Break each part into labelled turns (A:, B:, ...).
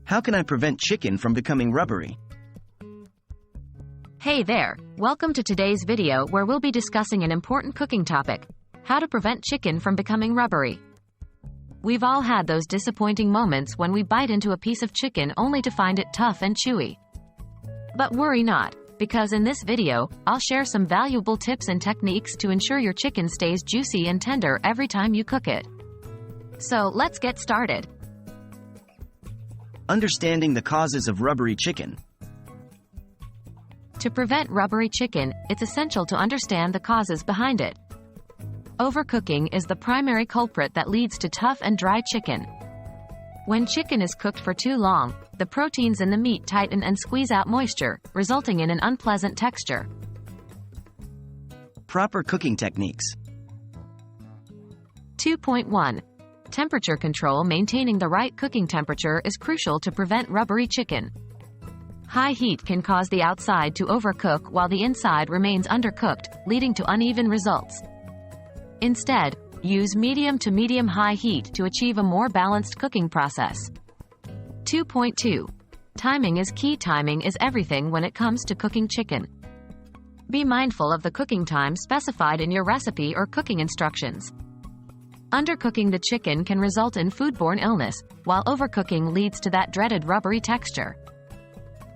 A: How can I prevent chicken from becoming rubbery?
B: Hey there, welcome to today's video where we'll be discussing an important cooking topic: how to prevent chicken from becoming rubbery. We've all had those disappointing moments when we bite into a piece of chicken only to find it tough and chewy. But worry not, because in this video, I'll share some valuable tips and techniques to ensure your chicken stays juicy and tender every time you cook it. So let's get started.
A: Understanding the causes of rubbery chicken.
B: To prevent rubbery chicken, it's essential to understand the causes behind it. Overcooking is the primary culprit that leads to tough and dry chicken. When chicken is cooked for too long, the proteins in the meat tighten and squeeze out moisture, resulting in an unpleasant texture.
A: Proper cooking techniques.
B: 2.1. Temperature control. Maintaining the right cooking temperature is crucial to prevent rubbery chicken. High heat can cause the outside to overcook while the inside remains undercooked, leading to uneven results. Instead, use medium to medium-high heat to achieve a more balanced cooking process. 2.2. Timing is key. Timing is everything when it comes to cooking chicken. Be mindful of the cooking time specified in your recipe or cooking instructions. Undercooking the chicken can result in foodborne illness, while overcooking leads to that dreaded rubbery texture.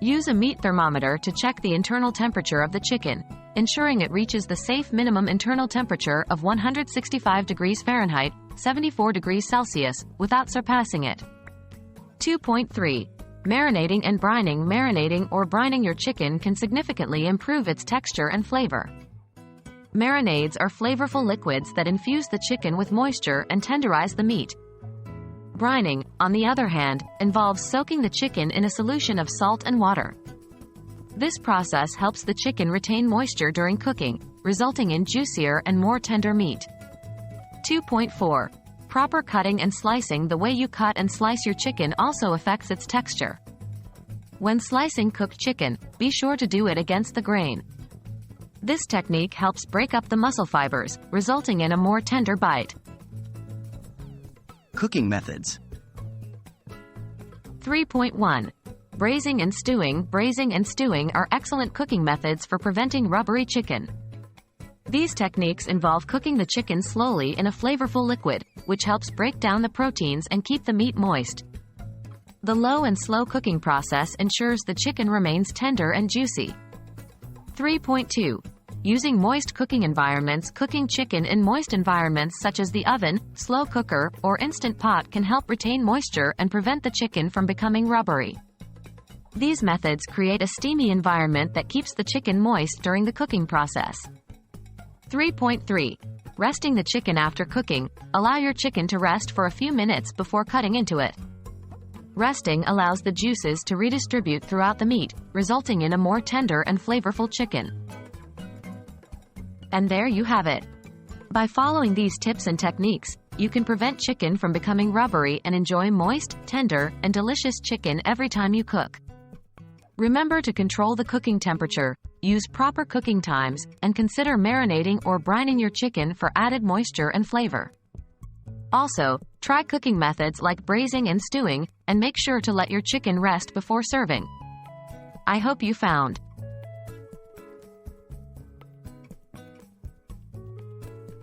B: Use a meat thermometer to check the internal temperature of the chicken, ensuring it reaches the safe minimum internal temperature of 165 degrees Fahrenheit, 74 degrees Celsius, without surpassing it. 2.3. Marinating and brining. Marinating or brining your chicken can significantly improve its texture and flavor. Marinades are flavorful liquids that infuse the chicken with moisture and tenderize the meat. Brining, on the other hand, involves soaking the chicken in a solution of salt and water. This process helps the chicken retain moisture during cooking, resulting in juicier and more tender meat. 2.4. Proper cutting and slicing. The way you cut and slice your chicken also affects its texture. When slicing cooked chicken, be sure to do it against the grain. This technique helps break up the muscle fibers, resulting in a more tender bite.
A: Cooking methods.
B: 3.1. Braising and stewing. Braising and stewing are excellent cooking methods for preventing rubbery chicken. These techniques involve cooking the chicken slowly in a flavorful liquid, which helps break down the proteins and keep the meat moist. The low and slow cooking process ensures the chicken remains tender and juicy. 3.2. Using moist cooking environments. Cooking chicken in moist environments such as the oven, slow cooker, or instant pot can help retain moisture and prevent the chicken from becoming rubbery. These methods create a steamy environment that keeps the chicken moist during the cooking process. 3.3. Resting the chicken after cooking. Allow your chicken to rest for a few minutes before cutting into it. Resting allows the juices to redistribute throughout the meat, resulting in a more tender and flavorful chicken. And there you have it. By following these tips and techniques, you can prevent chicken from becoming rubbery and enjoy moist, tender, and delicious chicken every time you cook. Remember to control the cooking temperature, use proper cooking times, and consider marinating or brining your chicken for added moisture and flavor. Also, try cooking methods like braising and stewing, and make sure to let your chicken rest before serving. I hope you found